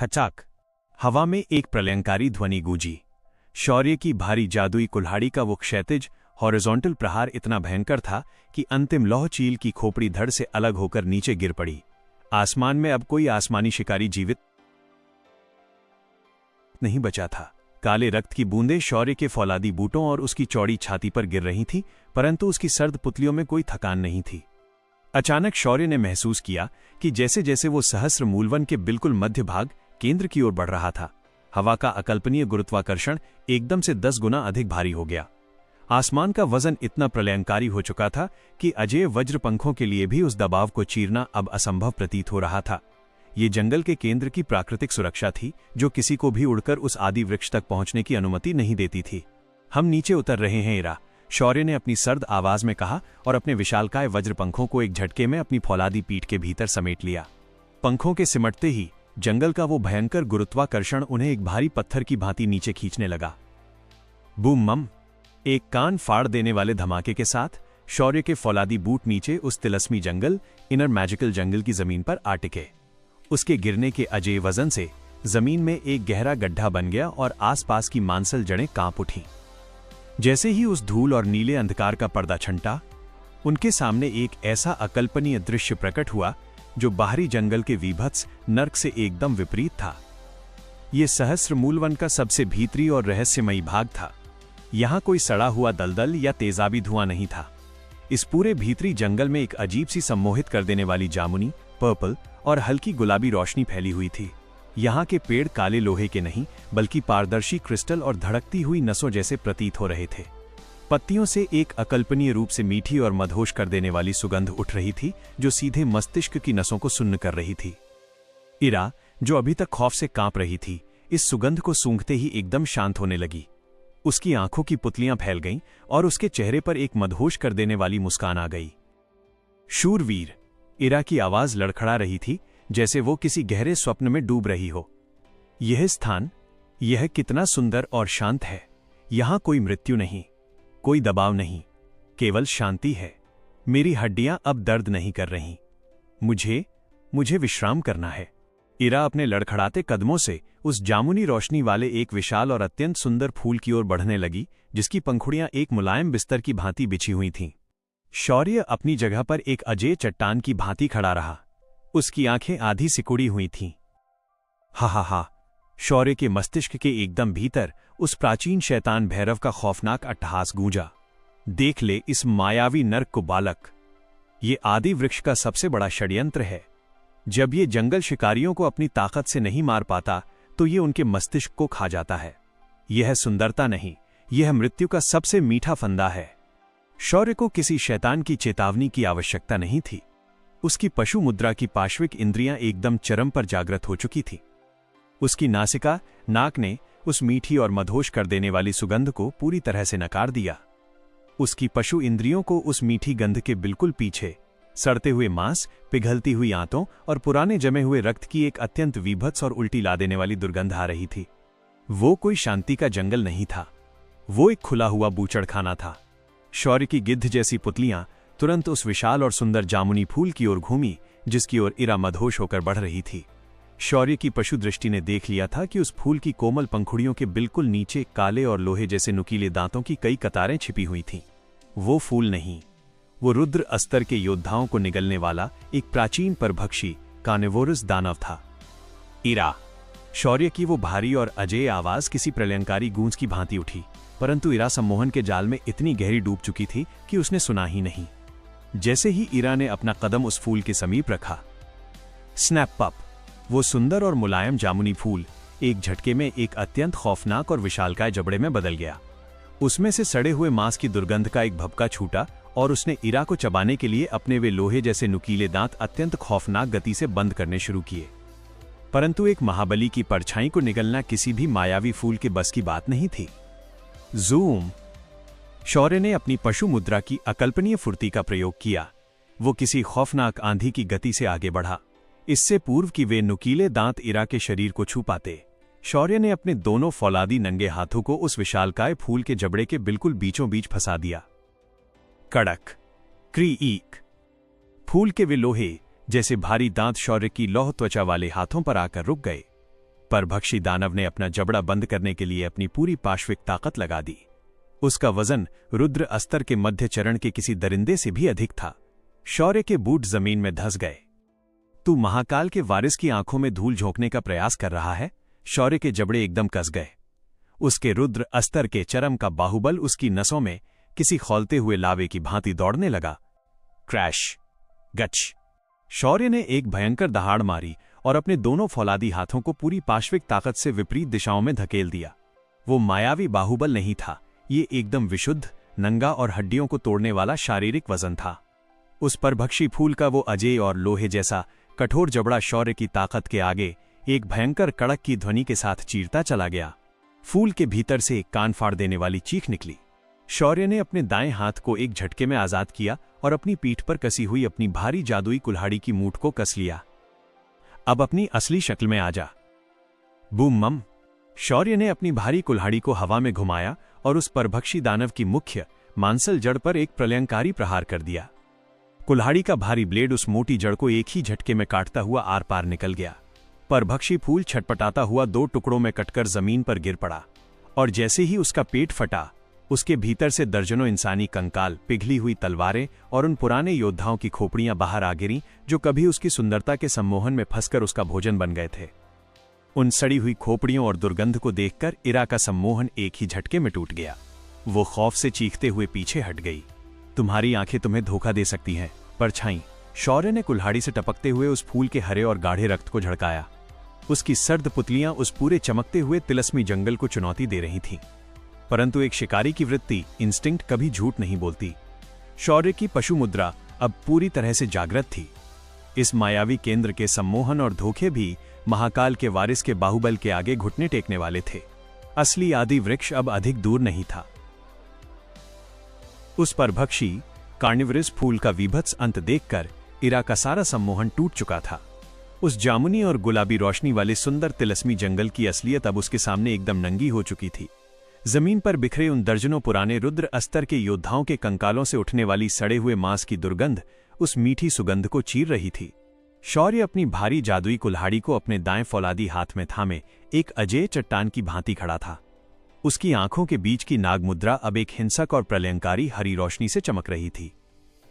खचाक। हवा में एक प्रलयंकारी ध्वनि गूंजी। शौर्य की भारी जादुई कुल्हाड़ी का वो क्षैतिज हॉरिजॉन्टल प्रहार इतना भयंकर था कि अंतिम लौह चील की खोपड़ी धड़ से अलग होकर नीचे गिर पड़ी। आसमान में अब कोई आसमानी शिकारी जीवित नहीं बचा था। काले रक्त की बूंदें शौर्य के फौलादी बूटों और उसकी चौड़ी छाती पर गिर रही थीं, परंतु उसकी सर्द पुतलियों में कोई थकान नहीं थी। अचानक शौर्य ने महसूस किया कि जैसे जैसे वो सहस्र मूलवन के बिल्कुल मध्य भाग केंद्र की ओर बढ़ रहा था, हवा का अकल्पनीय गुरुत्वाकर्षण एकदम से 10 गुना अधिक भारी हो गया। आसमान का वजन इतना प्रलयंकारी हो चुका था कि अजेय वज्र पंखों के लिए भी उस दबाव को चीरना अब असंभव प्रतीत हो रहा था। ये जंगल के केंद्र की प्राकृतिक सुरक्षा थी, जो किसी को भी उड़कर उस आदि वृक्ष तक पहुंचने की अनुमति नहीं देती थी। हम नीचे उतर रहे हैं इरा, शौर्य ने अपनी सर्द आवाज में कहा और अपने विशालकाय वज्र पंखों को एक झटके में अपनी फौलादी पीठ के भीतर समेट लिया। पंखों के सिमटते ही जंगल का वो भयंकर गुरुत्वाकर्षण उन्हें एक भारी पत्थर की भांति नीचे खींचने लगा। बूम मम! एक कान फाड़ देने वाले धमाके के साथ शौर्य के फौलादी बूट नीचे उस तिलस्मी जंगल, इनर मैजिकल जंगल की जमीन पर आ टिके। उसके गिरने के अजेय वजन से जमीन में एक गहरा गड्ढा बन गया और आसपास की मांसल जड़ें कांप उठीं। जैसे ही उस धूल और नीले अंधकार का पर्दा छंटा, उनके सामने एक ऐसा अकल्पनीय दृश्य प्रकट हुआ जो बाहरी जंगल के वीभत्स नर्क से एकदम विपरीत था। यह सहस्र मूलवन का सबसे भीतरी और रहस्यमयी भाग था। यहां कोई सड़ा हुआ दलदल या तेजाबी धुआं नहीं था। इस पूरे भीतरी जंगल में एक अजीब सी सम्मोहित कर देने वाली जामुनी, पर्पल और हल्की गुलाबी रोशनी फैली हुई थी। यहाँ के पेड़ काले लोहे के नहीं, बल्कि पारदर्शी क्रिस्टल और धड़कती हुई नसों जैसे प्रतीत हो रहे थे। पत्तियों से एक अकल्पनीय रूप से मीठी और मदहोश कर देने वाली सुगंध उठ रही थी, जो सीधे मस्तिष्क की नसों को सुन्न कर रही थी। इरा, जो अभी तक खौफ से कांप रही थी, इस सुगंध को सूंघते ही एकदम शांत होने लगी। उसकी आंखों की पुतलियां फैल गईं और उसके चेहरे पर एक मदहोश कर देने वाली मुस्कान आ गई। शूरवीर! इरा की आवाज लड़खड़ा रही थी, जैसे वो किसी गहरे स्वप्न में डूब रही हो। यह स्थान, यह कितना सुंदर और शांत है। यहां कोई मृत्यु नहीं, कोई दबाव नहीं, केवल शांति है। मेरी हड्डियां अब दर्द नहीं कर रहीं। मुझे विश्राम करना है। इरा अपने लड़खड़ाते कदमों से उस जामुनी रोशनी वाले एक विशाल और अत्यंत सुंदर फूल की ओर बढ़ने लगी, जिसकी पंखुड़ियां एक मुलायम बिस्तर की भांति बिछी हुई थीं। शौर्य अपनी जगह पर एक अजेय चट्टान की भांति खड़ा रहा। उसकी आंखें आधी सिकुड़ी हुई थीं। हा! शौर्य के मस्तिष्क के एकदम भीतर उस प्राचीन शैतान भैरव का खौफनाक अट्टहास गूंजा। देख ले इस मायावी नर्क को बालक! ये आदि वृक्ष का सबसे बड़ा षड्यंत्र है। जब ये जंगल शिकारियों को अपनी ताकत से नहीं मार पाता, तो ये उनके मस्तिष्क को खा जाता है। यह सुंदरता नहीं, यह मृत्यु का सबसे मीठा फंदा है। शौर्य को किसी शैतान की चेतावनी की आवश्यकता नहीं थी। उसकी पशु मुद्रा की पाश्विक इंद्रियां एकदम चरम पर जागृत हो चुकी थी। उसकी नासिका, नाक ने उस मीठी और मदहोश कर देने वाली सुगंध को पूरी तरह से नकार दिया। उसकी पशु इंद्रियों को उस मीठी गंध के बिल्कुल पीछे सड़ते हुए मांस, पिघलती हुई आंतों और पुराने जमे हुए रक्त की एक अत्यंत वीभत्स और उल्टी ला देने वाली दुर्गंध आ रही थी। वो कोई शांति का जंगल नहीं था, वो एक खुला हुआ बूचड़खाना था। शौर्य की गिद्ध जैसी पुतलियां तुरंत उस विशाल और सुंदर जामुनी फूल की ओर घूमी, जिसकी ओर इरा मदहोश होकर बढ़ रही थी। शौर्य की पशु दृष्टि ने देख लिया था कि उस फूल की कोमल पंखुड़ियों के बिल्कुल नीचे काले और लोहे जैसे नुकीले दांतों की कई कतारें छिपी हुई थीं। वो फूल नहीं, वो रुद्र अस्तर के योद्धाओं को निगलने वाला एक प्राचीन परभक्षी कार्निवोरस दानव था। इरा! शौर्य की वो भारी और अजेय आवाज किसी प्रलयंकारी गूंज की भांति उठी, परंतु इरा सम्मोहन के जाल में इतनी गहरी डूब चुकी थी कि उसने सुना ही नहीं। जैसे ही इरा ने अपना कदम उस फूल के समीप रखा, स्नैप अप! वो सुंदर और मुलायम जामुनी फूल एक झटके में एक अत्यंत खौफनाक और विशालकाय जबड़े में बदल गया। उसमें से सड़े हुए मांस की दुर्गंध का एक भभका छूटा और उसने इरा को चबाने के लिए अपने वे लोहे जैसे नुकीले दांत अत्यंत खौफनाक गति से बंद करने शुरू किए। परंतु एक महाबली की परछाई को निगलना किसी भी मायावी फूल के बस की बात नहीं थी। जूम! शौर्य ने अपनी पशु मुद्रा की अकल्पनीय फुर्ती का प्रयोग किया। वो किसी खौफनाक आंधी की गति से आगे बढ़ा। इससे पूर्व कि वे नुकीले दांत इरा के शरीर को छू पाते, शौर्य ने अपने दोनों फौलादी नंगे हाथों को उस विशालकाय फूल के जबड़े के बिल्कुल बीचों बीच फंसा दिया। कड़क! क्रीक! फूल के वे लोहे जैसे भारी दांत शौर्य की लौह त्वचा वाले हाथों पर आकर रुक गए। परभक्षी दानव ने अपना जबड़ा बंद करने के लिए अपनी पूरी पाश्विक ताकत लगा दी। उसका वजन रुद्र अस्तर के मध्य चरण के किसी दरिंदे से भी अधिक था। शौर्य के बूट जमीन में धंस गए। तू महाकाल के वारिस की आंखों में धूल झोंकने का प्रयास कर रहा है? शौर्य के जबड़े एकदम कस गए। उसके रुद्र अस्तर के चरम का बाहुबल उसकी नसों में किसी खौलते हुए लावे की भांति दौड़ने लगा। क्रैश, गच। शौर्य ने एक भयंकर दहाड़ मारी और अपने दोनों फौलादी हाथों को पूरी पाश्विक ताकत से विपरीत दिशाओं में धकेल दिया। वो मायावी बाहुबल नहीं था, ये एकदम विशुद्ध, नंगा और हड्डियों को तोड़ने वाला शारीरिक वजन था। उस परभक्षी फूल का वो अजेय और लोहे जैसा कठोर जबड़ा शौर्य की ताकत के आगे एक भयंकर कड़क की ध्वनि के साथ चीरता चला गया। फूल के भीतर से एक कान फाड़ देने वाली चीख निकली। शौर्य ने अपने दाएं हाथ को एक झटके में आजाद किया और अपनी पीठ पर कसी हुई अपनी भारी जादुई कुल्हाड़ी की मूठ को कस लिया। अब अपनी असली शक्ल में आ जा। बूम मम। शौर्य ने अपनी भारी कुल्हाड़ी को हवा में घुमाया और उस परभक्षी दानव की मुख्य मांसल जड़ पर एक प्रलयंकारी प्रहार कर दिया। कुल्हाड़ी का भारी ब्लेड उस मोटी जड़ को एक ही झटके में काटता हुआ आर पार निकल गया। परभक्षी फूल छटपटाता हुआ दो टुकड़ों में कटकर जमीन पर गिर पड़ा और जैसे ही उसका पेट फटा, उसके भीतर से दर्जनों इंसानी कंकाल, पिघली हुई तलवारें और उन पुराने योद्धाओं की खोपड़ियां बाहर आ गिरीं जो कभी उसकी सुंदरता के सम्मोहन में फंसकर उसका भोजन बन गए थे। उन सड़ी हुई खोपड़ियों और दुर्गंध को देखकर इरा का सम्मोहन एक ही झटके में टूट गया। वो खौफ से चीखते हुए पीछे हट गई। तुम्हारी आंखें तुम्हें धोखा दे सकती हैं, परछाई। शौर्य ने कुल्हाड़ी से टपकते हुए उस फूल के हरे और गाढ़े रक्त को झड़काया। उसकी सर्द पुतलियां उस पूरे चमकते हुए तिलस्मी जंगल को चुनौती दे रही थीं। परंतु एक शिकारी की वृत्ति, इंस्टिंक्ट, कभी झूठ नहीं बोलती। शौर्य की पशु मुद्रा अब पूरी तरह से जागृत थी। इस मायावी केंद्र के सम्मोहन और धोखे भी महाकाल के वारिस के बाहुबल के आगे घुटने टेकने वाले थे। असली आदि वृक्ष अब अधिक दूर नहीं था। उस परभक्षी कार्निवरस फूल का विभत्स अंत देखकर इरा का सारा सम्मोहन टूट चुका था। उस जामुनी और गुलाबी रोशनी वाले सुंदर तिलस्मी जंगल की असलियत अब उसके सामने एकदम नंगी हो चुकी थी। जमीन पर बिखरे उन दर्जनों पुराने रुद्र अस्तर के योद्धाओं के कंकालों से उठने वाली सड़े हुए मांस की दुर्गंध उस मीठी सुगंध को चीर रही थी। शौर्य अपनी भारी जादुई कुल्हाड़ी को अपने दाएं फौलादी हाथ में थामे एक अजेय चट्टान की भांति खड़ा था। उसकी आंखों के बीच की नाग मुद्रा अब एक हिंसक और प्रलयंकारी हरी रोशनी से चमक रही थी।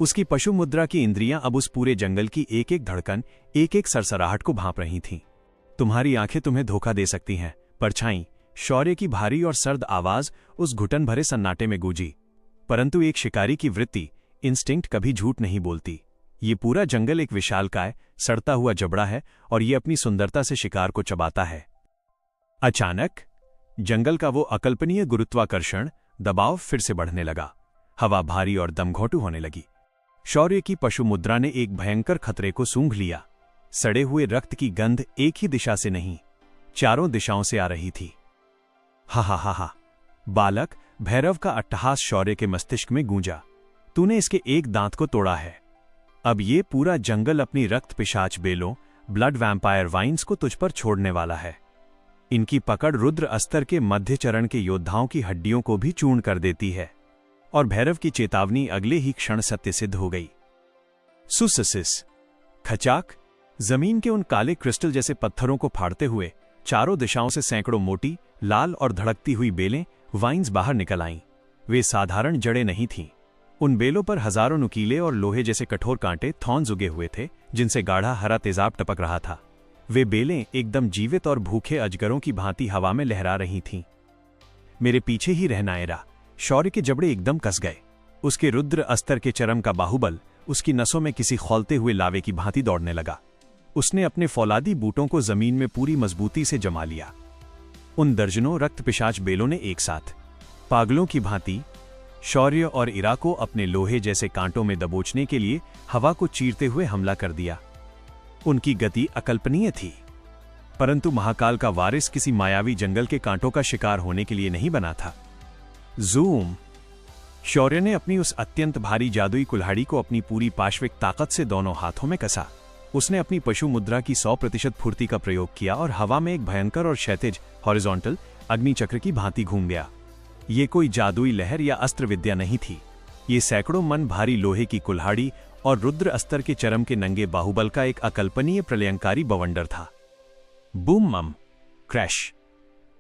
उसकी पशु मुद्रा की इंद्रियां अब उस पूरे जंगल की एक एक धड़कन, एक एक सरसराहट को भांप रही थीं। तुम्हारी आंखें तुम्हें धोखा दे सकती हैं, परछाई। शौर्य की भारी और सर्द आवाज उस घुटन भरे सन्नाटे में गूंजी। परंतु एक शिकारी की वृत्ति, इंस्टिंक्ट, कभी झूठ नहीं बोलती। ये पूरा जंगल एक विशालकाय, सड़ता हुआ जबड़ा है और ये अपनी सुंदरता से शिकार को चबाता है। अचानक जंगल का वो अकल्पनीय गुरुत्वाकर्षण दबाव फिर से बढ़ने लगा। हवा भारी और दमघोंटू होने लगी। शौर्य की पशु मुद्रा ने एक भयंकर खतरे को सूंघ लिया। सड़े हुए रक्त की गंध एक ही दिशा से नहीं, चारों दिशाओं से आ रही थी। हा हा हा हा। बालक, भैरव का अट्टहास शौर्य के मस्तिष्क में गूंजा। तूने इसके एक दांत को तोड़ा है। अब ये पूरा जंगल अपनी रक्त पिशाच बेलों, ब्लड वैम्पायर वाइन्स को तुझ पर छोड़ने वाला है। इनकी पकड़ रुद्र अस्तर के मध्य चरण के योद्धाओं की हड्डियों को भी चूर्ण कर देती है। और भैरव की चेतावनी अगले ही क्षण सत्य सिद्ध हो गई। सुससिस। खचाक। जमीन के उन काले क्रिस्टल जैसे पत्थरों को फाड़ते हुए चारों दिशाओं से सैकड़ों मोटी, लाल और धड़कती हुई बेलें, वाइन्स बाहर निकल आईं। वे साधारण जड़ें नहीं थीं। उन बेलों पर हजारों नुकीले और लोहे जैसे कठोर कांटे, थॉर्न्स उगे हुए थे जिनसे गाढ़ा हरा तेजाब टपक रहा था। वे बेलें एकदम जीवित और भूखे अजगरों की भांति हवा में लहरा रही थीं। मेरे पीछे ही रहना एरा। शौर्य के जबड़े एकदम कस गए। उसके रुद्र अस्तर के चरम का बाहुबल उसकी नसों में किसी खौलते हुए लावे की भांति दौड़ने लगा। उसने अपने फौलादी बूटों को जमीन में पूरी मजबूती से जमा लिया। उन दर्जनों रक्त पिशाच बेलों ने एक साथ, पागलों की भांति, शौर्य और इरा को अपने लोहे जैसे कांटों में दबोचने के लिए हवा को चीरते हुए हमला कर दिया। उनकी गति अकल्पनीय थी, परंतु महाकाल का वारिस किसी मायावी जंगल के कांटों का शिकार होने के लिए नहीं बना था। जूम। शौर्य ने अपनी उस अत्यंत भारी जादुई कुल्हाड़ी को अपनी पूरी पाश्विक ताकत से दोनों हाथों में कसा। उसने अपनी पशु मुद्रा की 100% फुर्ती का प्रयोग किया और हवा में एक भयंकर और क्षैतिज हॉरिजॉन्टल अग्निचक्र की भांति घूम गया। ये कोई जादुई लहर या अस्त्र विद्या नहीं थी। ये सैकड़ों मन भारी लोहे की कुल्हाड़ी और रुद्र अस्तर के चरम के नंगे बाहुबल का एक अकल्पनीय प्रलयंकारी बवंडर था। बूम मम। क्रैश,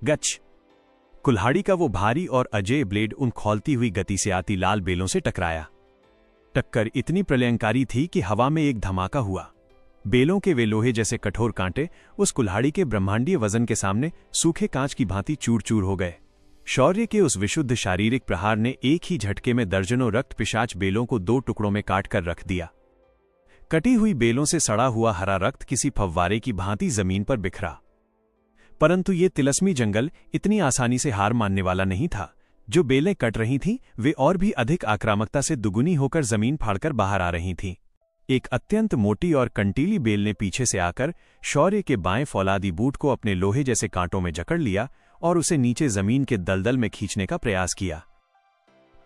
गच। कुल्हाड़ी का वो भारी और अजेय ब्लेड उन खौलती हुई गति से आती लाल बेलों से टकराया। टक्कर इतनी प्रलयंकारी थी कि हवा में एक धमाका हुआ। बेलों के वे लोहे जैसे कठोर कांटे उस कुल्हाड़ी के ब्रह्मांडीय वजन के सामने सूखे कांच की भांति चूर चूर हो गए। शौर्य के उस विशुद्ध शारीरिक प्रहार ने एक ही झटके में दर्जनों रक्त पिशाच बेलों को 2 टुकड़ों में काट कर रख दिया। कटी हुई बेलों से सड़ा हुआ हरा रक्त किसी फव्वारे की भांति जमीन पर बिखरा। परंतु ये तिलस्मी जंगल इतनी आसानी से हार मानने वाला नहीं था। जो बेलें कट रही थीं, वे और भी अधिक आक्रामकता से दुगुनी होकर जमीन फाड़कर बाहर आ रही थीं। एक अत्यंत मोटी और कंटीली बेल ने पीछे से आकर शौर्य के बाएं फौलादी बूट को अपने लोहे जैसे कांटों में जकड़ लिया और उसे नीचे जमीन के दलदल में खींचने का प्रयास किया।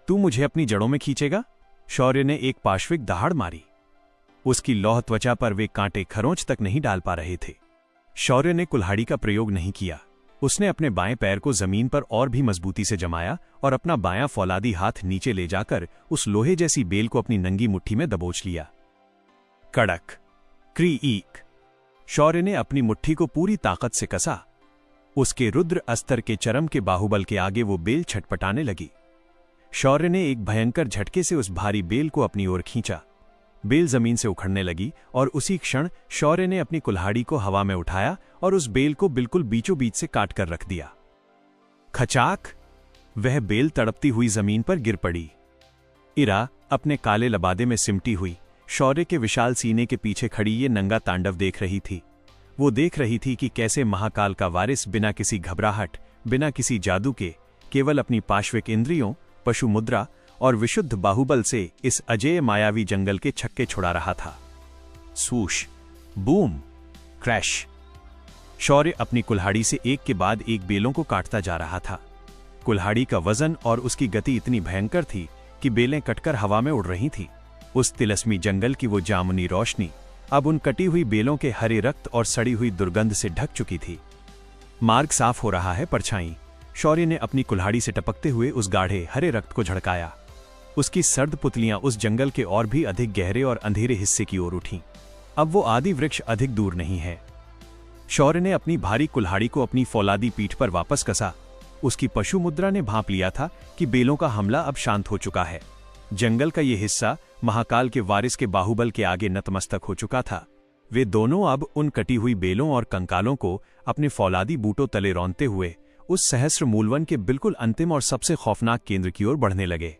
तू मुझे अपनी जड़ों में खींचेगा? शौर्य ने एक पार्श्विक दहाड़ मारी। उसकी लौह त्वचा पर वे कांटे खरोंच तक नहीं डाल पा रहे थे। शौर्य ने कुल्हाड़ी का प्रयोग नहीं किया। उसने अपने बाएं पैर को जमीन पर और भी मजबूती से जमाया और अपना बायां फौलादी हाथ नीचे ले जाकर उस लोहे जैसी बेल को अपनी नंगी मुट्ठी में दबोच लिया। कड़क, क्रीक। शौर्य ने अपनी मुट्ठी को पूरी ताकत से कसा। उसके रुद्र अस्त्र के चरम के बाहुबल के आगे वो बेल छटपटाने लगी। शौर्य ने एक भयंकर झटके से उस भारी बेल को अपनी ओर खींचा। बेल जमीन से उखड़ने लगी और उसी क्षण शौर्य ने अपनी कुल्हाड़ी को हवा में उठाया और उस बेल को बिल्कुल बीचों बीच से काट कर रख दिया। खचाक! वह बेल तड़पती हुई जमीन पर गिर पड़ी। इरा अपने काले लबादे में सिमटी हुई शौर्य के विशाल सीने के पीछे खड़ी ये नंगा तांडव देख रही थी। वो देख रही थी कि कैसे महाकाल का वारिस बिना किसी घबराहट, बिना किसी जादू के, केवल अपनी पाश्विक इंद्रियों, पशु मुद्रा और विशुद्ध बाहुबल से इस अजेय मायावी जंगल के छक्के छुड़ा रहा था। सूश, बूम, क्रैश। शौर्य अपनी कुल्हाड़ी से एक के बाद एक बेलों को काटता जा रहा था। कुल्हाड़ी का वजन और उसकी गति इतनी भयंकर थी कि बेलें कटकर हवा में उड़ रही थीं। उस तिलस्मी जंगल की वो जामुनी रोशनी अब उन कटी हुई बेलों के हरे रक्त और सड़ी हुई दुर्गंध से ढक चुकी थी। मार्ग साफ हो रहा है परछाई। शौर्य ने अपनी कुल्हाड़ी से टपकते हुए उस गाढ़े हरे रक्त को झड़काया। उसकी सर्द पुतलियां उस जंगल के और भी अधिक गहरे और अंधेरे हिस्से की ओर उठीं। अब वो आदि वृक्ष अधिक दूर नहीं है। शौर्य ने अपनी भारी कुल्हाड़ी को अपनी फौलादी पीठ पर वापस कसा। उसकी पशु मुद्रा ने भांप लिया था कि बेलों का हमला अब शांत हो चुका है। जंगल का ये हिस्सा महाकाल के वारिस के बाहुबल के आगे नतमस्तक हो चुका था। वे दोनों अब उन कटी हुई बेलों और कंकालों को अपने फौलादी बूटों तले रौंदते हुए उस सहस्र मूलवन के बिल्कुल अंतिम और सबसे खौफनाक केंद्र की ओर बढ़ने लगे।